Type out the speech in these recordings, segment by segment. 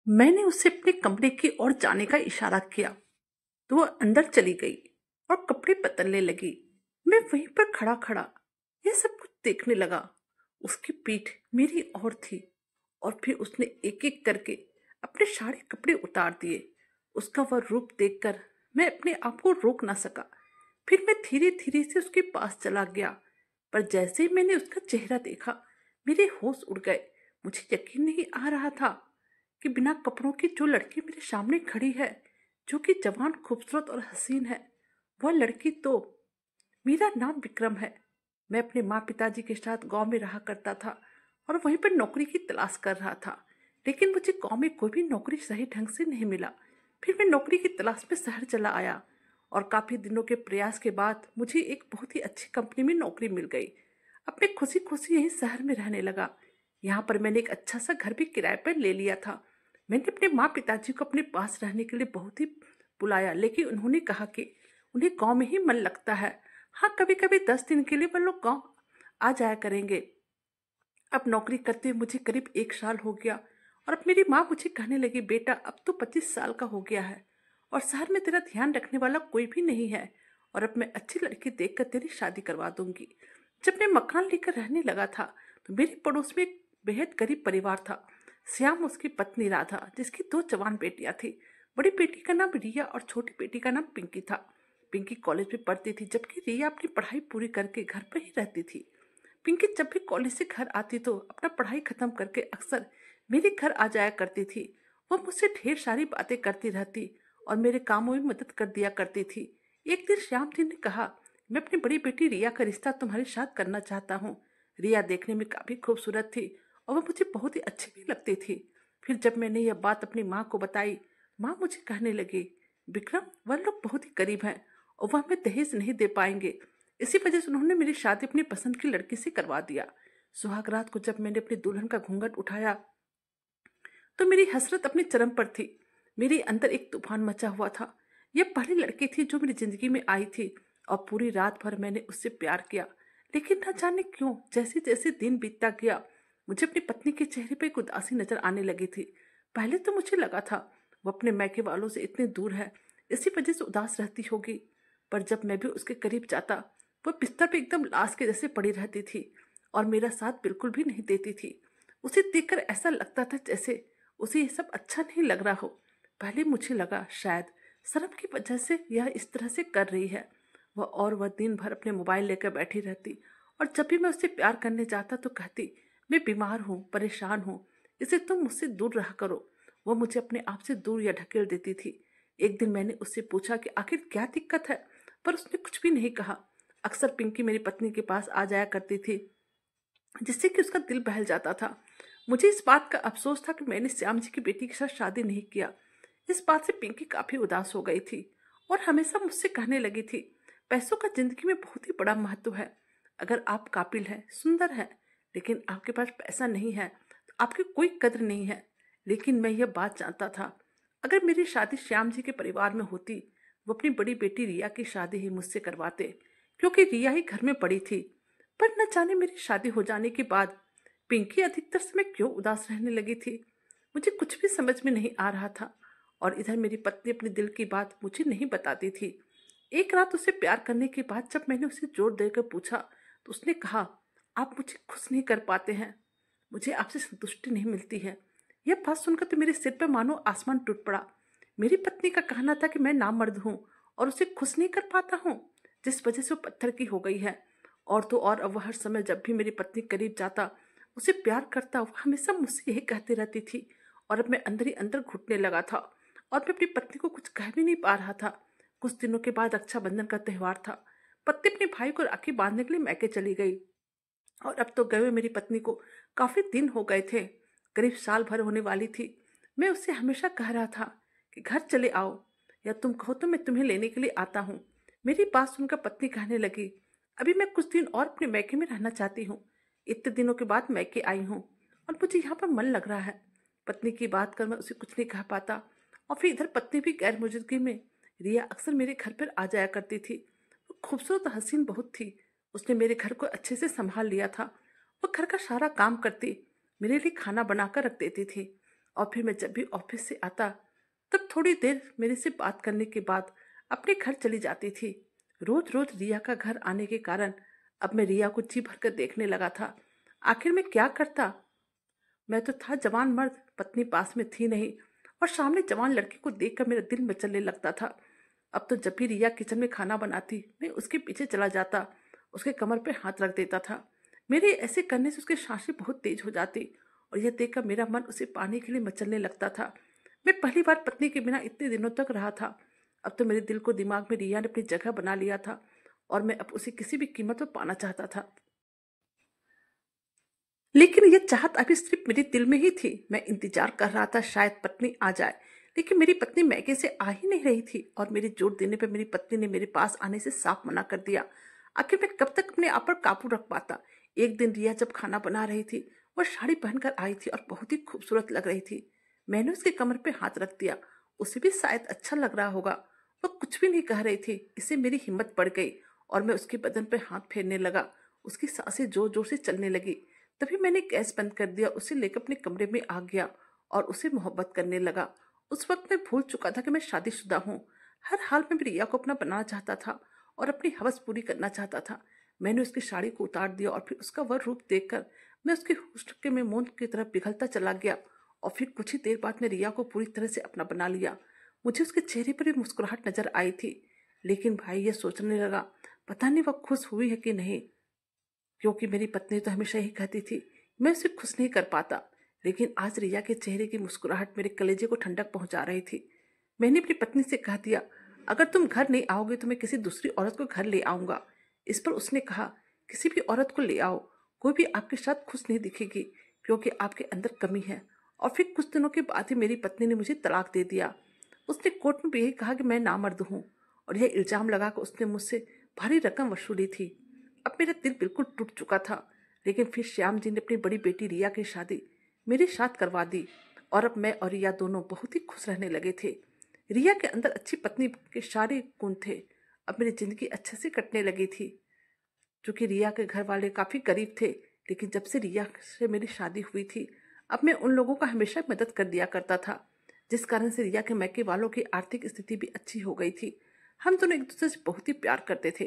मैंने उससे अपने कमरे की ओर जाने का इशारा किया तो वह अंदर चली गई और कपड़े बदलने लगी। मैं वहीं पर खड़ा खड़ा यह सब कुछ देखने लगा। उसकी पीठ मेरी ओर थी और फिर उसने एक एक करके अपने सारे कपड़े उतार दिए। उसका वह रूप देखकर मैं अपने आप को रोक ना सका। फिर मैं धीरे धीरे से उसके पास चला गया, पर जैसे ही मैंने उसका चेहरा देखा मेरे होश उड़ गए। मुझे यकीन नहीं आ रहा था कि बिना कपड़ों की जो लड़की मेरे सामने खड़ी है, जो कि जवान, खूबसूरत और हसीन है, वह लड़की तो मेरा नाम विक्रम है। मैं अपने माँ पिताजी के साथ गांव में रहा करता था और वहीं पर नौकरी की तलाश कर रहा था, लेकिन मुझे गांव में कोई भी नौकरी सही ढंग से नहीं मिला। फिर मैं नौकरी की तलाश में शहर चला आया और काफी दिनों के प्रयास के बाद मुझे एक बहुत ही अच्छी कंपनी में नौकरी मिल गई। अब मैं खुशी खुशी यहीं शहर में रहने लगा। यहाँ पर मैंने एक अच्छा सा घर भी किराए पर ले लिया था। मैंने अपने माँ पिताजी को अपने पास रहने के लिए बहुत ही बुलाया, लेकिन उन्होंने कहा कि उन्हें गांव में ही मन लगता है। हाँ, कभी कभी 10 दिन के लिए वो लोग गांव आ जाया करेंगे। अब नौकरी करते हुए मुझे करीब 1 साल हो गया और अब मेरी माँ मुझे कहने लगी, बेटा अब तो 25 साल का हो गया है और शहर में तेरा ध्यान रखने वाला कोई भी नहीं है, और अब मैं अच्छी लड़की देखकर तेरी शादी करवा दूंगी। जब मैं मकान लेकर रहने लगा था तो मेरे पड़ोस में एक बेहद गरीब परिवार था। श्याम, उसकी पत्नी राधा, जिसकी 2 जवान बेटियां थी। बड़ी बेटी का नाम रिया और छोटी बेटी का नाम पिंकी था। पिंकी कॉलेज में पढ़ती थी, जबकि रिया अपनी पढ़ाई पूरी करके घर पर ही रहती थी। पिंकी जब भी कॉलेज से घर आती तो अपना पढ़ाई खत्म करके अक्सर मेरे घर आ जाया करती थी। वह मुझसे ढेर सारी बातें करती रहती और मेरे कामों में मदद कर दिया करती थी। एक दिन श्याम जी ने कहा, मैं अपनी बड़ी बेटी रिया का रिश्ता तुम्हारे साथ करना चाहता हूँ। रिया देखने में काफी खूबसूरत थी और वह मुझे बहुत ही अच्छी भी लगती थी। फिर जब मैंने यह बात अपनी माँ को बताई, माँ मुझे कहने लगी, विक्रम, वह लोग बहुत ही गरीब हैं और वह हमें दहेज नहीं दे पाएंगे। इसी वजह से उन्होंने मेरी शादी अपनी पसंद की लड़की से करवा दिया। सुहाग रात को जब मैंने अपनी दुल्हन का घूंघट उठाया तो मेरी हसरत अपने चरम पर थी। मेरे अंदर एक तूफान मचा हुआ था। यह पहली लड़की थी जो मेरी जिंदगी में आई थी और पूरी रात भर मैंने उससे प्यार किया। लेकिन न जाने क्यों जैसे जैसे दिन बीतता गया मुझे अपनी पत्नी के चेहरे पर एक उदासी नजर आने लगी थी। पहले तो मुझे लगा था वो अपने मैके वालों से इतने दूर है, इसी वजह से उदास रहती होगी। पर जब मैं भी उसके करीब जाता वो बिस्तर पे एकदम लाश के जैसे पड़ी रहती थी और मेरा साथ बिल्कुल भी नहीं देती थी। उसे देखकर ऐसा लगता था जैसे उसे ये सब अच्छा नहीं लग रहा हो। पहले मुझे लगा शायद शर्म की वजह से यह इस तरह से कर रही है। वह दिन भर अपने मोबाइल लेकर बैठी रहती और जब भी मैं उससे प्यार करने जाता तो कहती, मैं बीमार हूँ, परेशान हूँ, इसे तुम मुझसे दूर रहा करो। वह मुझे अपने आप से दूर या ढकेल देती थी। एक दिन मैंने उससे पूछा कि आखिर क्या दिक्कत है, पर उसने कुछ भी नहीं कहा। अक्सर पिंकी मेरी पत्नी के पास आ जाया करती थी, जिससे कि उसका दिल बहल जाता था। मुझे इस बात का अफसोस था कि मैंने श्याम जी की बेटी के साथ शादी नहीं किया। इस बात से पिंकी काफी उदास हो गई थी और हमेशा मुझसे कहने लगी थी, पैसों का जिंदगी में बहुत ही बड़ा महत्व है। अगर आप काबिल हैं, सुंदर हैं, लेकिन आपके पास पैसा नहीं है तो आपकी कोई कद्र नहीं है। लेकिन मैं यह बात जानता था, अगर मेरी शादी श्याम जी के परिवार में होती वो अपनी बड़ी बेटी रिया की शादी ही मुझसे करवाते, क्योंकि रिया ही घर में पड़ी थी। पर न जाने मेरी शादी हो जाने के बाद पिंकी अधिकतर समय क्यों उदास रहने लगी थी, मुझे कुछ भी समझ में नहीं आ रहा था। और इधर मेरी पत्नी अपने दिल की बात मुझे नहीं बताती थी। एक रात उसे प्यार करने के बाद जब मैंने उसे जोर देकर पूछा तो उसने कहा, आप मुझे खुश नहीं कर पाते हैं, मुझे आपसे संतुष्टि नहीं मिलती है। यह बात सुनकर तो मेरे सिर पर मानो आसमान टूट पड़ा। मेरी पत्नी का कहना था कि मैं नामर्द हूँ और उसे खुश नहीं कर पाता हूँ, जिस वजह से वो पत्थर की हो गई है। और तो और अब वह हर समय जब भी मेरी पत्नी करीब जाता, उसे प्यार करता, वह हमेशा मुझसे यही कहती रहती थी। और अब मैं अंदर ही अंदर घुटने लगा था और मैं अपनी पत्नी को कुछ कह भी नहीं पा रहा था। कुछ दिनों के बाद रक्षाबंधन का त्योहार था। पत्नी अपने भाई को राखी बांधने के लिए मैके चली गई और अब तो गए हुए मेरी पत्नी को काफी दिन हो गए थे, करीब साल भर होने वाली थी। मैं उससे हमेशा कह रहा था कि घर चले आओ, या तुम कहो तो मैं तुम्हें लेने के लिए आता हूँ। मेरी बात सुनकर पत्नी कहने लगी, अभी मैं कुछ दिन और अपने मैके में रहना चाहती हूँ। इतने दिनों के बाद मैके आई हूँ और मुझे यहाँ पर मन लग रहा है। पत्नी की बात कर मैं उसे कुछ नहीं कह पाता। और फिर इधर पत्नी भी गैर मौजूदगी में रिया अक्सर मेरे घर पर आ जाया करती थी। वो खूबसूरत हसीन बहुत थी। उसने मेरे घर को अच्छे से संभाल लिया था। वो घर का सारा काम करती, मेरे लिए खाना बनाकर रख देती थी और फिर मैं जब भी ऑफिस से आता तब थोड़ी देर मेरे से बात करने के बाद अपने घर चली जाती थी। रोज रोज रिया का घर आने के कारण अब मैं रिया को जी भरकर देखने लगा था। आखिर मैं क्या करता? मैं तो था जवान मर्द, पत्नी पास में थी नहीं, और सामने जवान लड़की को देखकर मेरा दिल मचलने लगता था। अब तो जब भी रिया किचन में खाना बनाती मैं उसके पीछे चला जाता, उसके कमर पे हाथ रख देता था। मेरे ऐसे करने से उसकी सांसें बहुत तेज हो जाती और यह देखकर मेरा मन उसे पाने के लिए मचलने लगता था। मैं पहली बार पत्नी के बिना इतने दिनों तक रहा था। अब तो मेरे दिल को दिमाग में रिया ने अपनी जगह बना लिया था और मैं अब उसे किसी भी कीमत पर पाना चाहता था। लेकिन ये चाहत अभी सिर्फ मेरे दिल में ही थी। मैं इंतजार कर रहा था शायद पत्नी आ जाए, लेकिन मेरी पत्नी मैके से आ ही नहीं रही थी और मेरे जोर देने पर मेरी पत्नी ने मेरे पास आने से साफ मना कर दिया। आखिर मैं कब तक अपने आप पर काबू रख पाता? एक दिन रिया जब खाना बना रही थी, वह साड़ी पहनकर आई थी और बहुत ही खूबसूरत लग रही थी। मैंने उसके कमर पे हाथ रख दिया। उसे भी शायद अच्छा लग रहा होगा। वह कुछ भी नहीं कह रही थी। इससे मेरी हिम्मत बढ़ गई और मैं उसके बदन पर हाथ फेरने लगा। उसकी सांसें जोर जोर से चलने लगी। तभी मैंने गैस बंद कर दिया, उसे लेकर अपने कमरे में आ गया और उसे मोहब्बत करने लगा। उस वक्त मैं भूल चुका था कि मैं शादीशुदा हूँ। हर हाल में रिया को अपना बनाना चाहता था और अपनी हवस पूरी करना चाहता था। मैंने उसकी साड़ी को उतार दिया और फिर उसका वह रूप देखकर मैं उसके हुस्न के में मौन की तरफ पिघलता चला गया और फिर कुछ ही देर बाद मैं रिया को पूरी तरह से अपना बना लिया। मुझे उसके चेहरे पर भी मुस्कुराहट नजर आई थी। लेकिन भाई ये सोचने लगा, पता नहीं वह खुश हुई है कि नहीं, क्योंकि मेरी पत्नी तो हमेशा ही कहती थी मैं उसे खुश नहीं कर पाता। लेकिन आज रिया के चेहरे की मुस्कुराहट मेरे कलेजे को ठंडक पहुंचा रही थी। मैंने अपनी पत्नी से कह दिया, अगर तुम घर नहीं आओगे तो मैं किसी दूसरी औरत को घर ले आऊंगा। इस पर उसने कहा, किसी भी औरत को ले आओ, कोई भी आपके साथ खुश नहीं दिखेगी क्योंकि आपके अंदर कमी है। और फिर कुछ दिनों के बाद ही मेरी पत्नी ने मुझे तलाक दे दिया। उसने कोर्ट में भी यही कहा कि मैं नामर्द हूँ और यह इल्जाम लगाकर उसने मुझसे भारी रकम वसूली थी। अब मेरा दिल बिल्कुल टूट चुका था। लेकिन फिर श्याम जी ने अपनी बड़ी बेटी रिया की शादी मेरे साथ करवा दी और अब मैं और रिया दोनों बहुत ही खुश रहने लगे थे। रिया के अंदर अच्छी पत्नी के सारे गुण थे। अब मेरी जिंदगी अच्छे से कटने लगी थी। क्योंकि रिया के घर वाले काफी गरीब थे, लेकिन जब से रिया से मेरी शादी हुई थी अब मैं उन लोगों का हमेशा मदद कर दिया करता था, जिस कारण से रिया के मैके वालों की आर्थिक स्थिति भी अच्छी हो गई थी। हम दोनों एक दूसरे से बहुत ही प्यार करते थे।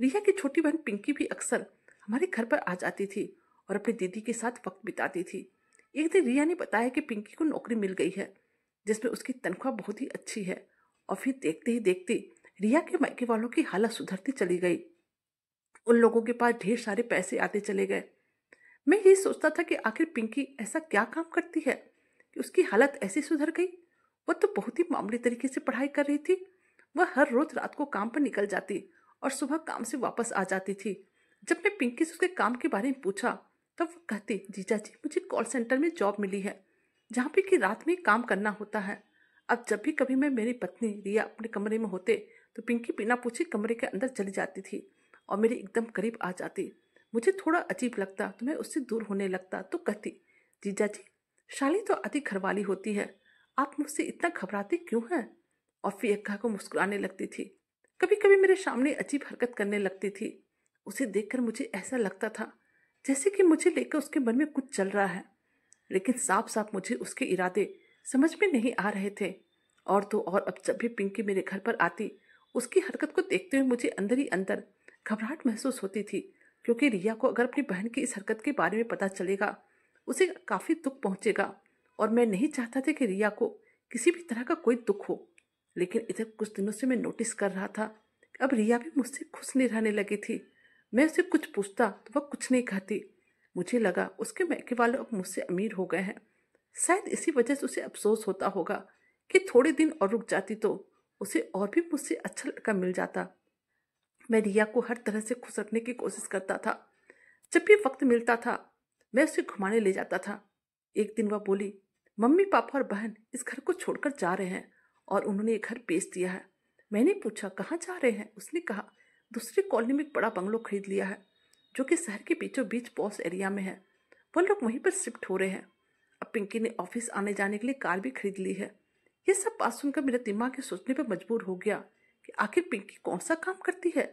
रिया की छोटी बहन पिंकी भी अक्सर हमारे घर पर आ जाती थी और अपनी दीदी के साथ वक्त बिताती थी। एक दिन रिया ने बताया कि पिंकी को नौकरी मिल गई है जिसमें उसकी तनख्वाह बहुत ही अच्छी है। और फिर देखते ही देखते रिया के मायके वालों की हालत सुधरती चली गई। उन लोगों के पास ढेर सारे पैसे आते चले गए। मैं यही सोचता था कि आखिर पिंकी ऐसा क्या काम करती है कि उसकी हालत ऐसी सुधर गई। वह तो बहुत ही मामूली तरीके से पढ़ाई कर रही थी। वह हर रोज रात को काम पर निकल जाती और सुबह काम से वापस आ जाती थी। जब मैं पिंकी से उसके काम के बारे में पूछा तब वह कहती, जीजा जी मुझे कॉल सेंटर में जॉब मिली है जहाँ पे कि रात में काम करना होता है। अब जब भी कभी मैं मेरी पत्नी रिया अपने कमरे में होते तो पिंकी बिना पूछे कमरे के अंदर चली जाती थी और मेरे एकदम करीब आ जाती। मुझे थोड़ा अजीब लगता तो मैं उससे दूर होने लगता तो कहती, जीजा जी शाली तो आधी घरवाली होती है, आप मुझसे इतना घबराती क्यों हैं? और फिर एक को मुस्कुराने लगती थी। कभी कभी मेरे सामने अजीब हरकत करने लगती थी। उसे देखकर मुझे ऐसा लगता था जैसे कि मुझे लेकर उसके मन में कुछ चल रहा है, लेकिन साफ साफ मुझे उसके इरादे समझ में नहीं आ रहे थे। और तो और अब जब भी पिंकी मेरे घर पर आती उसकी हरकत को देखते हुए मुझे अंदर ही अंदर घबराहट महसूस होती थी, क्योंकि रिया को अगर अपनी बहन की इस हरकत के बारे में पता चलेगा उसे काफी दुख पहुंचेगा और मैं नहीं चाहता था कि रिया को किसी भी तरह का कोई दुख हो। लेकिन इधर कुछ दिनों से मैं नोटिस कर रहा था कि अब रिया भी मुझसे खुश नहीं रहने लगी थी। मैं उसे कुछ पूछता तो वह कुछ नहीं कहती। मुझे लगा उसके मैके वाले अब मुझसे अमीर हो गए हैं। शायद इसी वजह से उसे अफसोस होता होगा कि थोड़े दिन और रुक जाती तो उसे और भी मुझसे अच्छा लड़का मिल जाता। मैं रिया को हर तरह से खुश रखने की कोशिश करता था। जब भी वक्त मिलता था मैं उसे घुमाने ले जाता था। एक दिन वह बोली, मम्मी पापा और बहन इस घर को छोड़कर जा रहे हैं और उन्होंने ये घर बेच दिया है। मैंने पूछा, कहाँ जा रहे हैं? उसने कहा, दूसरी कॉलोनी में एक बड़ा बंगलो खरीद लिया है जो कि शहर के बीचों बीच पॉश एरिया में है। वो लोग वहीं पर शिफ्ट हो रहे हैं। अब पिंकी ने ऑफिस आने जाने के लिए कार भी खरीद ली है। ये सब बात सुनकर मेरा दिमाग ये सोचने पर मजबूर हो गया कि आखिर पिंकी कौन सा काम करती है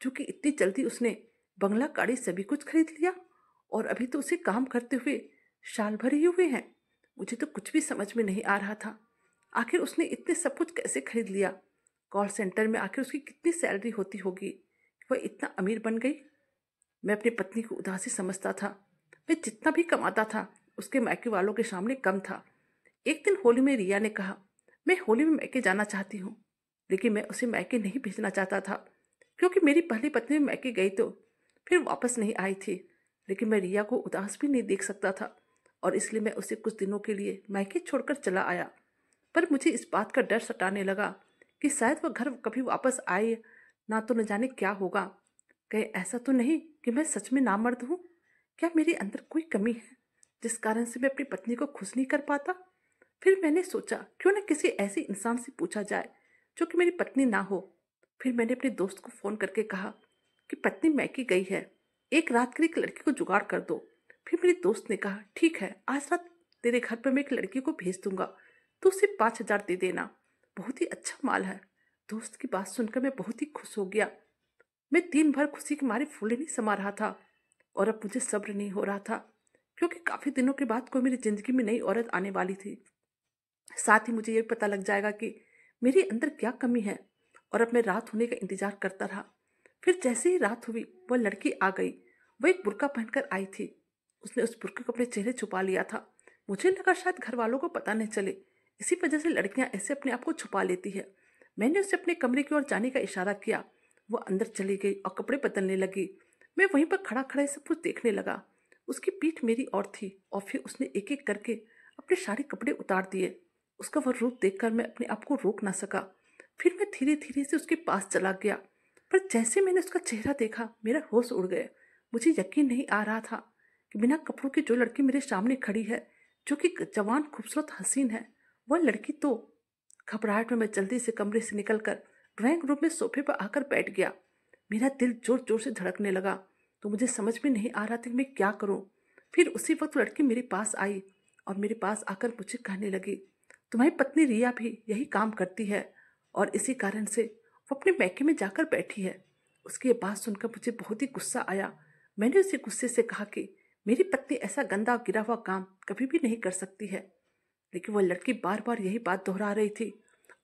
जो कि इतनी जल्दी उसने बंगला गाड़ी सभी कुछ खरीद लिया और अभी तो उसे काम करते हुए साल भर ही हुए हैं। मुझे मुझे तो कुछ भी समझ में नहीं आ रहा था। आखिर उसने इतने सब कुछ कैसे खरीद लिया? कॉल सेंटर में आखिर उसकी कितनी सैलरी होती होगी कि वह इतना अमीर बन गई? मैं अपनी पत्नी को उदासी समझता था। मैं जितना भी कमाता था उसके मायके वालों के सामने कम था। एक दिन होली में रिया ने कहा, मैं होली में मायके जाना चाहती हूँ, लेकिन मैं उसे मायके नहीं भेजना चाहता था, क्योंकि मेरी पहली पत्नी मायके गई तो फिर वापस नहीं आई थी। लेकिन मैं रिया को उदास भी नहीं देख सकता था, और इसलिए मैं उसे कुछ दिनों के लिए मायके छोड़कर चला आया। पर मुझे इस बात का डर सताने लगा कि शायद वह घर कभी वापस आए ना, तो न जाने क्या होगा। कहीं ऐसा तो नहीं कि मैं सच में नामर्द हूँ? क्या मेरे अंदर कोई कमी है जिस कारण से मैं अपनी पत्नी को खुश नहीं कर पाता? फिर मैंने सोचा क्यों न किसी ऐसे इंसान से पूछा जाए जो कि मेरी पत्नी ना हो। फिर मैंने अपने दोस्त को फोन करके कहा कि पत्नी मैके गई है, एक रात के लिए एक लड़की को जुगाड़ कर दो। फिर मेरे दोस्त ने कहा, ठीक है, आज रात तेरे घर पर मैं एक लड़की को भेज दूंगा, तो उसे 5,000 दे देना, बहुत ही अच्छा माल है। दोस्त की बात सुनकर मैं बहुत ही खुश हो गया। मैं दिन भर खुशी के मारे फूले नहीं समा रहा था, और अब मुझे सब्र नहीं हो रहा था, क्योंकि काफी दिनों के बाद कोई मेरी जिंदगी में नई औरत आने वाली थी। साथ ही मुझे ये पता लग जाएगा कि मेरे अंदर क्या कमी है। और अब मैं रात होने का इंतजार करता रहा। फिर जैसे ही रात हुई वह लड़की आ गई। वह एक बुर्का पहनकर आई थी। उसने उस बुर्के को अपने चेहरे छुपा लिया था। मुझे लगा शायद घर वालों को पता नहीं चले, इसी वजह से लड़कियां ऐसे अपने आप को छुपा लेती है। मैंने उसे अपने कमरे की ओर जाने का इशारा किया। वो अंदर चली गई और कपड़े बदलने लगी। मैं वहीं पर खड़ा खड़ा सब कुछ देखने लगा। उसकी पीठ मेरी ओर थी, और फिर उसने एक एक करके अपने सारे कपड़े उतार दिए। उसका वह रूप देखकर मैं अपने आप को रोक ना सका। फिर मैं धीरे धीरे से उसके पास चला गया, पर जैसे मैंने उसका चेहरा देखा मेरा होश उड़ गया। मुझे यकीन नहीं आ रहा था कि बिना कपड़ों की जो लड़की मेरे सामने खड़ी है, जो कि जवान खूबसूरत हसीन है, वह लड़की तो। घबराहट में मैं जल्दी से कमरे से निकलकर ड्राइंग रूम में सोफे पर आकर बैठ गया। मेरा दिल जोर जोर से धड़कने लगा, तो मुझे समझ में नहीं आ रहा था कि मैं क्या करूं। फिर उसी वक्त लड़की मेरे पास आई और मेरे पास आकर मुझे कहने लगी, तुम्हारी पत्नी रिया भी यही काम करती है, और इसी कारण से वो अपने मैके में जाकर बैठी है। उसकी ये बात सुनकर मुझे बहुत ही गुस्सा आया। मैंने उसे गुस्से से कहा कि मेरी पत्नी ऐसा गंदा गिरा हुआ काम कभी भी नहीं कर सकती है। लेकिन वह लड़की बार बार यही बात दोहरा रही थी,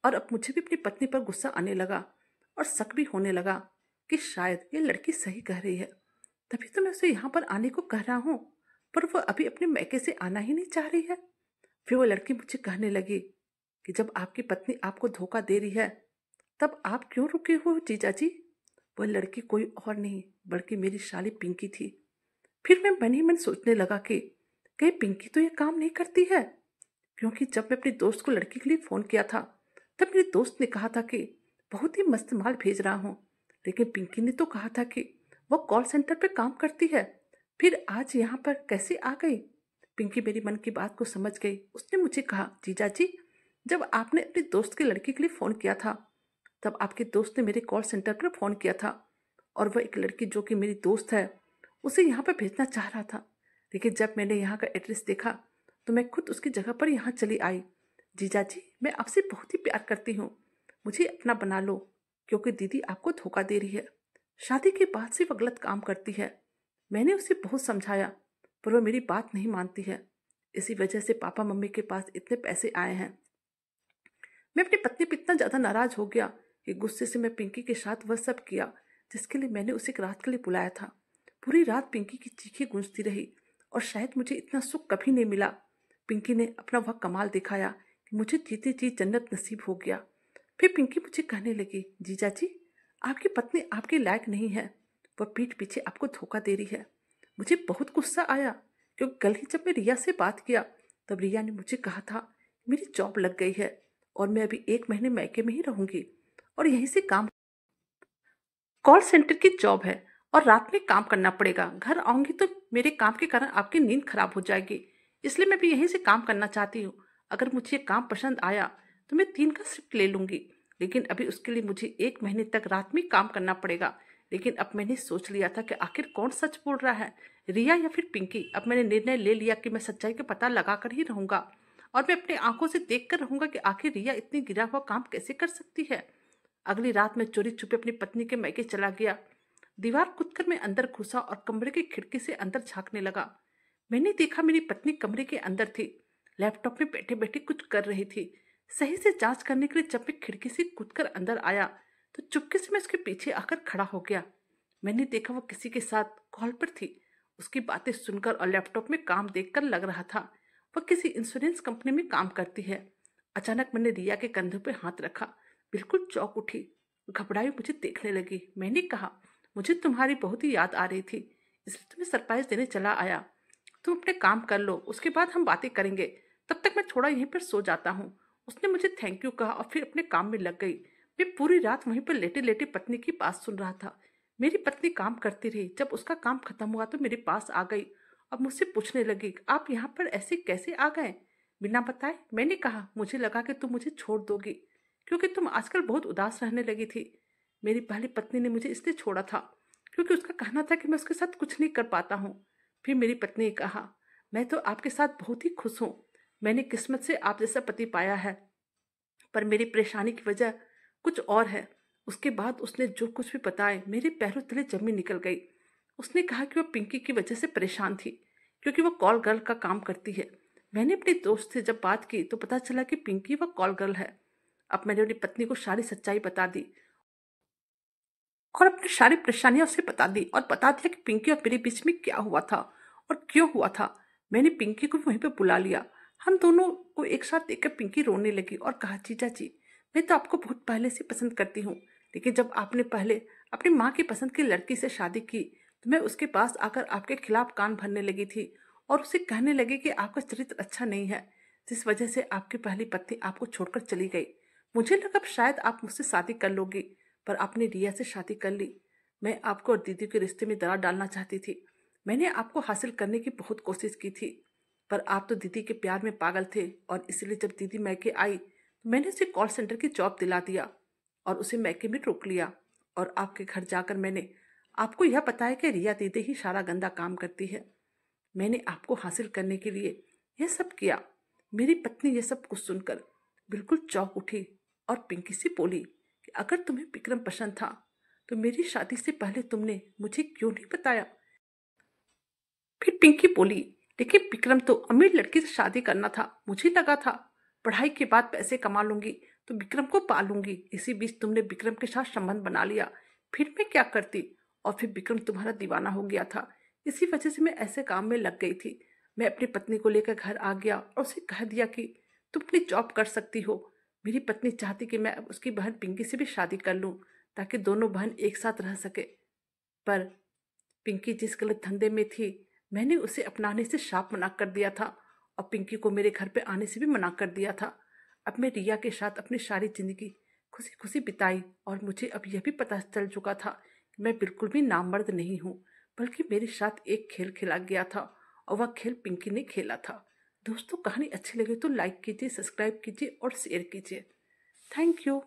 और अब मुझे भी अपनी पत्नी पर गुस्सा आने लगा, और शक भी होने लगा कि शायद ये लड़की सही कह रही है। तभी तो मैं उसे यहाँ पर आने को कह रहा हूँ, पर वह अभी अपने मैके से आना ही नहीं चाह रही है। फिर वो लड़की मुझे कहने लगी कि जब आपकी पत्नी आपको धोखा दे रही है, तब आप क्यों रुके हुए हो जीजा जी? वह लड़की कोई और नहीं बल्कि मेरी साली पिंकी थी। फिर मैं मन ही मन सोचने लगा कि कहीं पिंकी तो ये काम नहीं करती है, क्योंकि जब मैं अपने दोस्त को लड़की के लिए फोन किया था, तब मेरे दोस्त ने कहा था कि बहुत ही मस्त माल भेज रहा हूँ, लेकिन पिंकी ने तो कहा था कि वह कॉल सेंटर पे काम करती है। फिर आज यहाँ पर कैसे आ गई? पिंकी मेरी मन की बात को समझ गई। उसने मुझे कहा, जीजा जी, जब आपने अपने दोस्त की लड़की के लिए फोन किया था, तब आपके दोस्त ने मेरे कॉल सेंटर पर फोन किया था, और वह एक लड़की जो कि मेरी दोस्त है उसे यहाँ पर भेजना चाह रहा था। लेकिन जब मैंने यहाँ का एड्रेस देखा तो मैं खुद उसकी जगह पर यहाँ चली आई। जीजा जी, मैं आपसे बहुत ही प्यार करती हूँ, मुझे अपना बना लो, क्योंकि दीदी आपको धोखा दे रही है। शादी के बाद से वह गलत काम करती है। मैंने उसे बहुत समझाया, पर वह मेरी बात नहीं मानती है। इसी वजह से पापा मम्मी के पास इतने पैसे आए हैं। मैं अपनी पत्नी पर इतना ज़्यादा नाराज हो गया कि गुस्से से मैं पिंकी के साथ वह सब किया जिसके लिए मैंने उसे एक रात के लिए बुलाया था। पूरी रात पिंकी की चीखें गूंजती रही, और शायद मुझे इतना सुख कभी नहीं मिला। पिंकी ने अपना वह कमाल दिखाया कि मुझे जीते जी जन्नत नसीब हो गया। फिर पिंकी मुझे कहने लगी, जीजा जी, आपकी पत्नी आपके लायक नहीं है, वह पीठ पीछे आपको धोखा दे रही है। मुझे बहुत गुस्सा आया, क्योंकि कल ही जब मैं रिया से बात किया तब रिया ने मुझे कहा था मेरी जॉब लग गई है, और मैं अभी 1 महीने मैके में ही रहूंगी, और यहीं से काम, कॉल सेंटर की जॉब है, और रात में काम करना पड़ेगा। घर आऊंगी तो मेरे काम के कारण आपकी नींद खराब हो जाएगी, इसलिए मैं भी यहीं से काम करना चाहती हूँ। अगर मुझे ये काम पसंद आया तो मैं 3 का शिफ्ट ले लूंगी, लेकिन अभी उसके लिए मुझे 1 महीने तक रात में काम करना पड़ेगा। लेकिन अब मैंने सोच लिया था कि आखिर कौन सच बोल रहा है, रिया या फिर पिंकी। अब मैंने निर्णय ले लिया कि मैं सच्चाई का पता लगा कर ही रहूंगा, और मैं अपने आंखों से देख कर रहूंगा कि आखिर रिया इतनी गिरा हुआ काम कैसे कर सकती है। अगली रात में चोरी छुपे अपनी पत्नी के मैके चला गया। दीवार कूदकर मैं अंदर घुसा और कमरे की खिड़की से अंदर झांकने लगा। मैंने देखा मेरी पत्नी कमरे के अंदर थी, लैपटॉप में बैठे बैठे कुछ कर रही थी। सही से जांच करने के लिए जब मैं खिड़की से कूदकर अंदर आया तो चुपके से मैं उसके पीछे आकर खड़ा हो गया। मैंने देखा वो किसी के साथ कॉल पर थी। उसकी बातें सुनकर और लैपटॉप में काम देखकर लग रहा था वह किसी इंश्योरेंस कंपनी में काम करती है। अचानक मैंने रिया के कंधे पर हाथ रखा। बिल्कुल चौंक उठी, घबराई मुझे देखने लगी। मैंने कहा, मुझे तुम्हारी बहुत ही याद आ रही थी, इसलिए तुम्हें सरप्राइज देने चला आया। तुम अपने काम कर लो, उसके बाद हम बातें करेंगे। तब तक मैं थोड़ा यहीं पर सो जाता हूँ। उसने मुझे थैंक यू कहा और फिर अपने काम में लग गई। मैं पूरी रात वहीं पर लेटे लेटे पत्नी की बात सुन रहा था। मेरी पत्नी काम करती रही। जब उसका काम खत्म हुआ तो मेरे पास आ गई और मुझसे पूछने लगी, आप यहाँ पर ऐसे कैसे आ गए बिना बताए? मैंने कहा, मुझे लगा कि तुम मुझे छोड़ दोगी क्योंकि तुम आजकल बहुत उदास रहने लगी थी। मेरी पहली पत्नी ने मुझे इसलिए छोड़ा था क्योंकि उसका कहना था कि मैं उसके साथ कुछ नहीं कर पाता हूँ। फिर मेरी पत्नी ने कहा, मैं तो आपके साथ बहुत ही खुश हूँ। मैंने किस्मत से आप जैसा पति पाया है, पर मेरी परेशानी की वजह कुछ और है। उसके बाद उसने जो कुछ भी बताया मेरे पैरों तले जमीन निकल गई। उसने कहा कि वह पिंकी की वजह से परेशान थी क्योंकि वह कॉल गर्ल का काम करती है। मैंने अपने दोस्त से जब बात की तो पता चला कि पिंकी वह कॉल गर्ल है। अब मैंने अपनी पत्नी को सारी सच्चाई बता दी और अपनी सारी परेशानियां उसे बता दी और बता दिया कि पिंकी और मेरे बीच में क्या हुआ था और क्यों हुआ था। मैंने पिंकी को वहीं पे बुला लिया। हम दोनों को एक साथ देखकर पिंकी रोने लगी और कहा, जीजा जी, मैं तो आपको बहुत पहले से पसंद करती हूँ, लेकिन जब आपने पहले अपनी माँ की पसंद की लड़की से शादी की तो मैं उसके पास आकर आपके खिलाफ कान भरने लगी थी और उसे कहने लगी कि आपका चरित्र अच्छा नहीं है, जिस वजह से आपकी पहली पत्नी आपको छोड़कर चली गई। मुझे लगा शायद आप मुझसे शादी कर लोगी, पर आपने रिया से शादी कर ली। मैं आपको और दीदी के रिश्ते में दरार डालना चाहती थी। मैंने आपको हासिल करने की बहुत कोशिश की थी, पर आप तो दीदी के प्यार में पागल थे और इसलिए जब दीदी मैके आई तो मैंने उसे कॉल सेंटर की जॉब दिला दिया और उसे मैके में रोक लिया। और आपके घर जाकर मैंने आपको यह बताया कि रिया दीदी ही सारा गंदा काम करती है। मैंने आपको हासिल करने के लिए यह सब किया। मेरी पत्नी यह सब कुछ सुनकर बिल्कुल चौंक उठी और पिंकी से बोली कि अगर तुम्हें विक्रम पसंद था तो मेरी शादी से पहले तुमने मुझे क्यों नहीं बताया? फिर पिंकी बोली, लेकिन विक्रम तो अमीर लड़की से शादी करना था। मुझे लगा था पढ़ाई के बाद पैसे कमा लूंगी तो विक्रम को पालूंगी। इसी बीच तुमने विक्रम के साथ संबंध बना लिया। फिर मैं क्या करती? और फिर विक्रम तुम्हारा दीवाना हो गया था। इसी वजह से मैं ऐसे काम में लग गई थी। मैं अपनी पत्नी को लेकर घर आ गया और उसे कह दिया कि तुम अपनी जॉब कर सकती हो। मेरी पत्नी चाहती कि मैं अब उसकी बहन पिंकी से भी शादी कर लूं ताकि दोनों बहन एक साथ रह सके। पर पिंकी जिस गलत धंधे में थी मैंने उसे अपनाने से साफ मना कर दिया था और पिंकी को मेरे घर पे आने से भी मना कर दिया था। अब मैं रिया के साथ अपनी सारी जिंदगी खुशी खुशी बिताई और मुझे अब यह भी पता चल चुका था कि मैं बिल्कुल भी नामर्द नहीं हूँ, बल्कि मेरे साथ एक खेल खेला गया था और वह खेल पिंकी ने खेला था। दोस्तों, कहानी अच्छी लगे तो लाइक कीजिए, सब्सक्राइब कीजिए और शेयर कीजिए। Thank you.